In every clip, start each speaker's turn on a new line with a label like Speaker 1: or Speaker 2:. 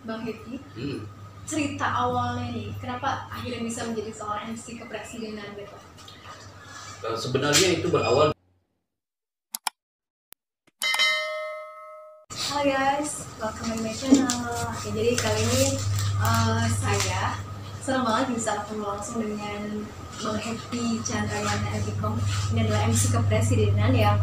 Speaker 1: Bang Happy, cerita awalnya nih, kenapa akhirnya bisa menjadi seorang MC kepresidenan gitu?
Speaker 2: Sebenarnya itu berawal.
Speaker 1: Halo guys, welcome to my channel. Oke, jadi kali ini saya senang banget bisa ketemu langsung dengan Bang Happy Chandrayana Etikom. Ini adalah MC kepresidenan yang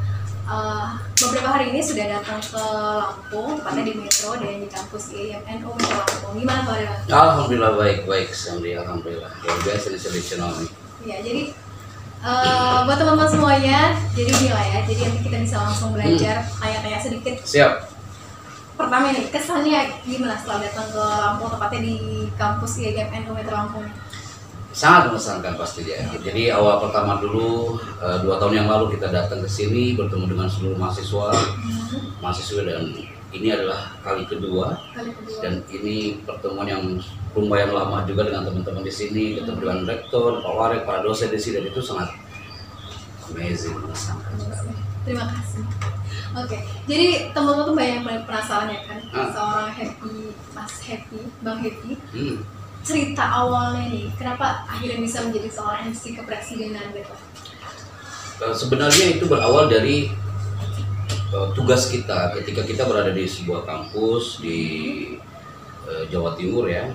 Speaker 1: beberapa hari ini sudah datang ke Lampung, tepatnya di Metro dan di kampus IMNU Metro Lampung. Gimana kabarnya?
Speaker 2: Alhamdulillah baik, Samri. Alhamdulillah. Luar biasa di channel ini.
Speaker 1: Ya, jadi buat teman-teman semuanya, jadi inilah ya. Jadi nanti kita bisa langsung belajar, tanya-tanya sedikit.
Speaker 2: Siap.
Speaker 1: Pertama nih, kesannya gimana setelah datang ke Lampung, tepatnya di kampus IMNU Metro Lampung?
Speaker 2: Sangat mengesankan pasti ya. Jadi awal pertama dulu 2 tahun yang lalu kita datang ke sini bertemu dengan seluruh mahasiswa dan ini adalah kali kedua. Dan ini pertemuan yang lumayan lama juga dengan teman-teman di sini, ketemu dengan rektor, Pak Warek, para dosen di sini, dan itu sangat amazing, mengesankan sekali.
Speaker 1: Terima kasih. Oke, jadi teman-teman tuh banyak yang penasaran ya kan, seorang Mas Happy, Bang Happy. Cerita awalnya nih, kenapa akhirnya bisa menjadi seorang MC kepresidenan gitu?
Speaker 2: Sebenarnya itu berawal dari tugas kita ketika kita berada di sebuah kampus di Jawa Timur ya.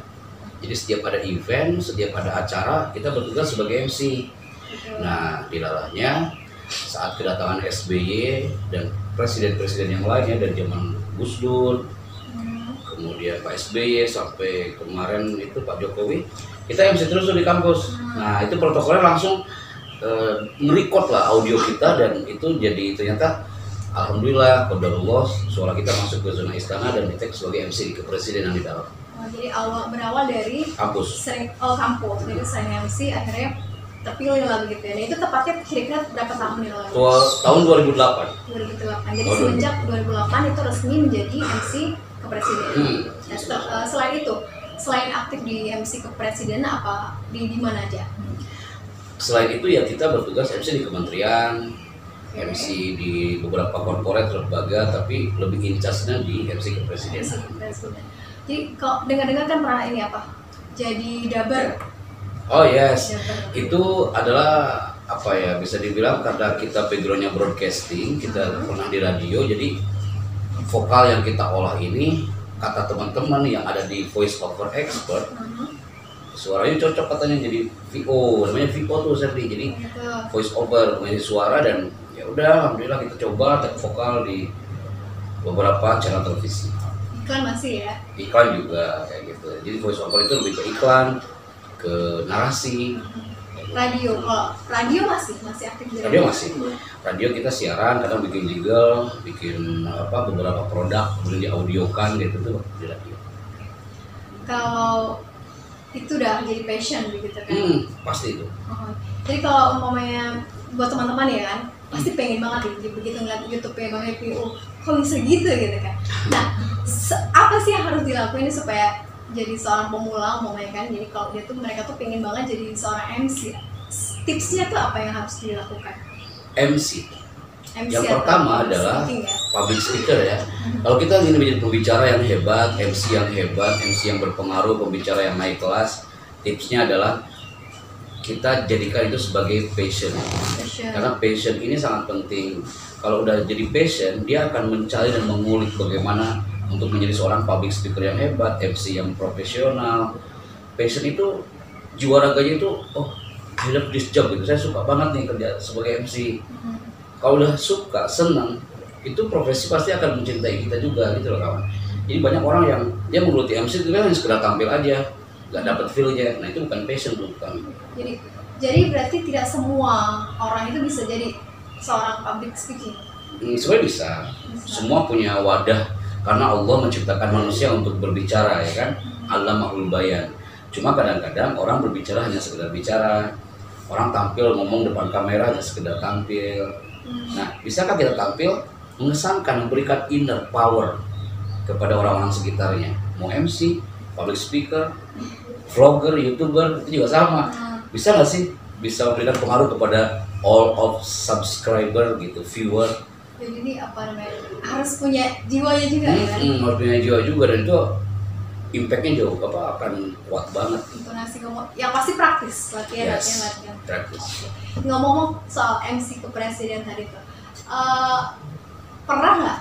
Speaker 2: Jadi setiap ada event, setiap ada acara, kita bertugas sebagai MC. Nah, dilalahnya saat kedatangan SBY dan presiden-presiden yang lainnya dari zaman Gus Dur, kemudian Pak SBY sampai kemarin itu Pak Jokowi, kita MC terus di kampus. Nah, itu protokolnya langsung merecord lah audio kita dan itu jadi ternyata alhamdulillah qadarullah suara kita masuk ke zona istana dan di-tag sebagai MC di kepresidenan di dalam.
Speaker 1: Jadi berawal dari
Speaker 2: kampus.
Speaker 1: Kampus. Jadi saya MC akhirnya terpilih lah begitu ya. Nah, itu tepatnya kira-kira berapa tahun nih lalu?
Speaker 2: Tahun 2008.
Speaker 1: 2008. Jadi semenjak 2008 itu resmi menjadi MC kepresidenan. Nah, selain aktif di MC kepresidenan, apa di mana aja?
Speaker 2: Selain itu ya kita bertugas MC di kementerian, MC di beberapa korporat lembaga, tapi lebih incasnya di MC kepresidenan.
Speaker 1: Jadi kalau dengar-dengar kan pernah ini apa? Jadi daber.
Speaker 2: Oh yes, itu adalah apa ya, bisa dibilang karena kita backgroundnya broadcasting, kita pernah di radio, jadi vokal yang kita olah ini, kata teman-teman yang ada di voice over expert, suaranya cocok katanya jadi VO, namanya VO tuh Serdi, jadi voice over mengisi suara. Dan ya udah, alhamdulillah kita coba tag vokal di beberapa channel televisi.
Speaker 1: Iklan masih ya?
Speaker 2: Iklan juga kayak gitu. Jadi voice over itu lebih ke iklan, ke narasi.
Speaker 1: Radio, kalau radio masih aktif di
Speaker 2: radio masih. Radio kita siaran, kadang bikin jingle, bikin beberapa produk kemudian diaudiokan gitu tuh di radio.
Speaker 1: Kalau itu udah jadi passion begitu kan?
Speaker 2: Pasti itu.
Speaker 1: Jadi kalau umpamanya buat teman-teman ya kan, pasti pengen banget nih begitu ngeliat YouTube-nya Bang Happy, kok bisa gitu kan. Nah, apa sih yang harus dilakuin supaya jadi seorang pemula umpamanya kan? Jadi kalau mereka tuh pengen banget jadi seorang MC. Tipsnya tuh apa yang harus dilakukan?
Speaker 2: MC yang pertama adalah public speaker ya. Kalau kita ingin menjadi pembicara yang hebat, MC yang hebat, MC yang berpengaruh, pembicara yang naik kelas, tipsnya adalah kita jadikan itu sebagai passion. Karena passion ini sangat penting. Kalau udah jadi passion, dia akan mencari dan mengulik bagaimana untuk menjadi seorang public speaker yang hebat, MC yang profesional. Passion itu jiwa raganya itu, I love this job gitu. Saya suka banget nih kerja sebagai MC. Kalau udah suka, senang, itu profesi pasti akan mencintai kita juga gitu loh kawan. Jadi banyak orang yang dia menggeluti MC itu kan sekedar tampil aja, nggak dapat feel-nya. Nah itu bukan passion menurut kami.
Speaker 1: Jadi berarti tidak semua orang itu bisa jadi seorang public speaking.
Speaker 2: Sebenarnya bisa. Semua punya wadah karena Allah menciptakan manusia untuk berbicara ya kan. Allamahul bayan. Cuma kadang-kadang orang berbicara hanya sekedar bicara. Orang tampil ngomong depan kamera hanya sekedar tampil. Nah, bisakah kita tampil mengesankan, memberikan inner power kepada orang-orang sekitarnya? Mau MC, public speaker, vlogger, YouTuber, itu juga sama. Bisa nggak sih? Bisa memberikan pengaruh kepada all of subscriber gitu, viewer.
Speaker 1: Jadi ini apa namanya? Harus punya jiwanya juga ya?
Speaker 2: Harus punya jiwa juga, dan itu impactnya jauh akan kuat banget.
Speaker 1: Intonasi ngomong yang pasti praktis, latihan.
Speaker 2: Praktis.
Speaker 1: Ngomong soal MC kepresiden tadi tuh, pernah nggak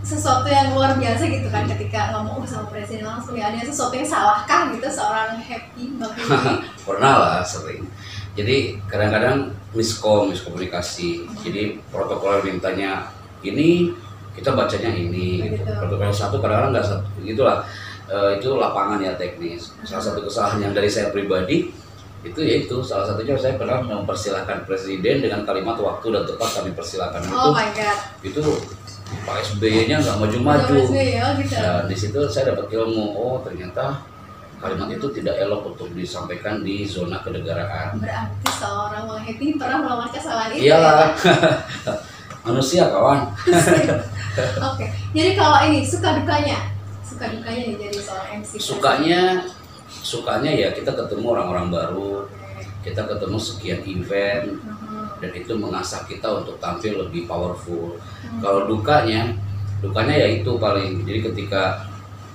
Speaker 1: sesuatu yang luar biasa gitu kan ketika ngomong sama presiden langsung, ya ada sesuatu yang salahkah gitu seorang Happy Bang Happy?
Speaker 2: Pernah lah, sering. Jadi kadang-kadang miskomunikasi. Jadi protokoler mintanya ini, kita bacanya ini gitu. Protokol satu kadang-kadang nggak satu, gitulah. Itu lapangan ya, teknis. Salah satu kesalahan yang dari saya pribadi itu salah satunya saya pernah mempersilahkan presiden dengan kalimat waktu dan tempat kami persilakan.
Speaker 1: Oh my God.
Speaker 2: Itu Pak SBY-nya nggak maju-maju.
Speaker 1: Gitu.
Speaker 2: Nah, di situ saya dapat ilmu, oh ternyata kalimat itu tidak elok untuk disampaikan di zona kenegaraan.
Speaker 1: Berarti seorang Bang Happy pernah melakukan kesalahan itu.
Speaker 2: Iyalah. Ya? Manusia kawan.
Speaker 1: Oke. Jadi kalau ini suka dukanya nih jadi seorang MC.
Speaker 2: Sukanya ya kita ketemu orang-orang baru, kita ketemu sekian event, dan itu mengasah kita untuk tampil lebih powerful. Kalau dukanya ya itu paling, jadi ketika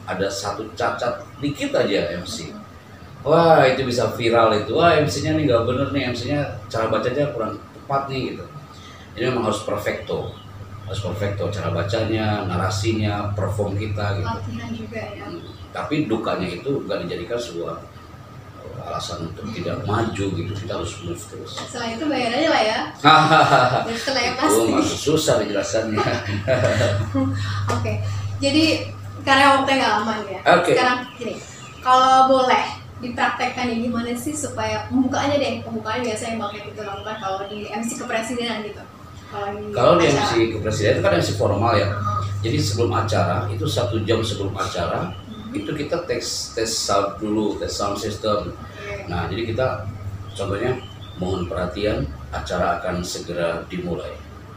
Speaker 2: ada satu cacat dikit aja MC, wah itu bisa viral itu, wah MC-nya nih nggak bener nih, MC-nya cara bacanya kurang tepat nih gitu. Jadi memang harus perfecto cara bacanya, narasinya, perform kita gitu.
Speaker 1: Latihan juga ya.
Speaker 2: Tapi dukanya itu nggak dijadikan sebuah alasan untuk tidak maju gitu, kita harus move terus.
Speaker 1: Selain itu bayar aja lah ya. Dan setelah yang pasti.
Speaker 2: Masih susah dijelasannya.
Speaker 1: Oke. Jadi karena waktunya nggak lama ya. Sekarang gini, kalau boleh dipraktekkan ya gimana sih supaya pembukaannya biasanya Bang Happy itu lakukan kalau di MC kepresidenan gitu.
Speaker 2: Kalau di MC kepresidenan itu kan MC formal ya. Jadi sebelum acara, itu 1 jam sebelum acara, itu kita tes sound dulu, tes sound system. Nah, jadi kita contohnya mohon perhatian, acara akan segera dimulai.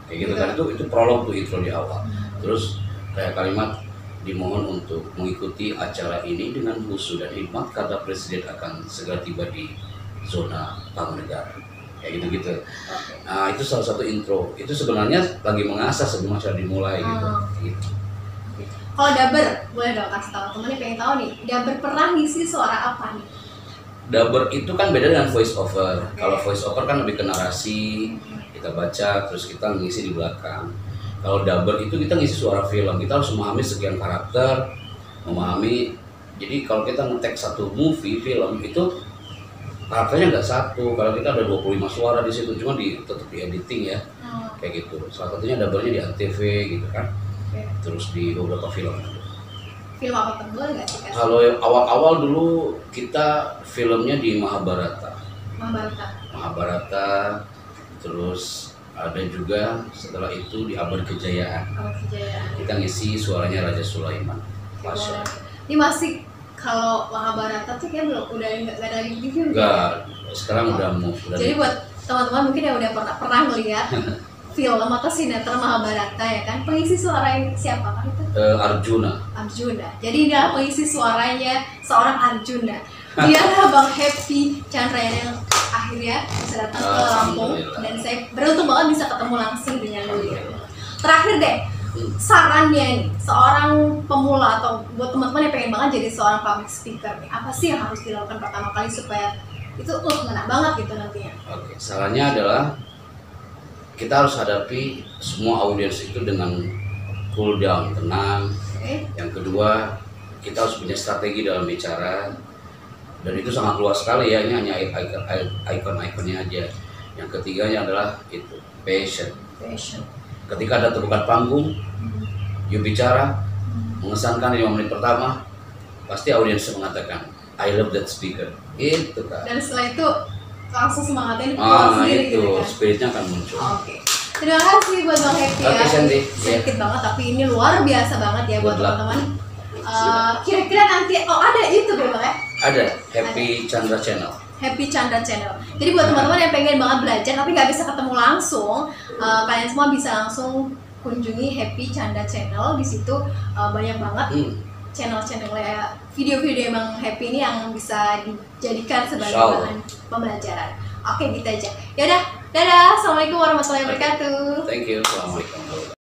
Speaker 2: Kayak gitu kan, itu prolog tuh, intro di awal. Terus kayak kalimat dimohon untuk mengikuti acara ini dengan khusyuk dan hikmat karena presiden akan segera tiba di zona tamu negara. Kayak gitu-gitu. Nah, itu salah satu intro. Itu sebenarnya lagi mengasah sebelum acara dimulai gitu.
Speaker 1: Kalau Daber, boleh dong kasih tahu temennya pengen tahu nih. Daber pernah ngisi suara apa nih?
Speaker 2: Daber itu kan beda dengan voice over. Kalau voice over kan lebih ke narasi, kita baca terus kita ngisi di belakang. Kalau Daber itu kita ngisi suara film. Kita harus memahami sekian karakter, jadi kalau kita ngetek satu film itu karakternya nggak satu, kalau kita ada 25 suara di situ, cuma tetap di editing ya, kayak gitu. Salah satunya Dabernya di Antv gitu kan, terus di beberapa film.
Speaker 1: Film apa boleh nggak sih?
Speaker 2: Kalau awal-awal dulu kita filmnya di Mahabharata, terus ada juga setelah itu di Abad Kejayaan. Kita ngisi suaranya Raja Sulaiman.
Speaker 1: Ini masih kalau Mahabharata tuh kayak udah nggak ada di TV.
Speaker 2: Enggak, sekarang udah move.
Speaker 1: Jadi buat teman-teman mungkin yang udah pernah ngeliat film atau sinetron Mahabharata ya kan, pengisi suara siapa kan itu?
Speaker 2: Arjuna.
Speaker 1: Jadi dia pengisi suaranya seorang Arjuna. Dialah Bang Happy Chandra yang akhirnya bisa datang ke Lampung, dan saya beruntung banget bisa ketemu langsung dengan beliau. Terakhir deh, sarannya nih, seorang pemula atau buat teman-teman yang pengen banget jadi seorang public speaker nih, apa sih yang harus dilakukan pertama kali supaya itu ngena banget gitu nantinya?
Speaker 2: Oke, sarannya adalah kita harus hadapi semua audiens itu dengan cool down, tenang. Yang kedua, kita harus punya strategi dalam bicara, dan itu sangat luas sekali ya, ini hanya icon-iconnya aja. Yang ketiganya adalah itu passion. Ketika ada tepukan panggung, you bicara, mengesankan 5 menit pertama, pasti audiens mengatakan I love that speaker. Itu kan.
Speaker 1: Dan setelah itu langsung semangatnya sendiri
Speaker 2: itu,
Speaker 1: gitu kan?
Speaker 2: Spiritnya akan muncul.
Speaker 1: Terima kasih buat Bang Happy ya.
Speaker 2: Sedikit
Speaker 1: banget tapi ini luar biasa banget ya buat teman-teman. Kira-kira nanti ada YouTube ya Bang ya?
Speaker 2: Ada, Happy Chandra Channel.
Speaker 1: Jadi buat teman-teman yang pengen banget belajar tapi nggak bisa ketemu langsung, kalian semua bisa langsung kunjungi Happy Chandra Channel. Di situ banyak banget channel-channelnya, video-video Bang Happy ini yang bisa dijadikan sebagai bahan pembelajaran. Oke, gitu aja. Yaudah, dadah. Assalamualaikum warahmatullahi wabarakatuh.
Speaker 2: Thank you. Assalamualaikum.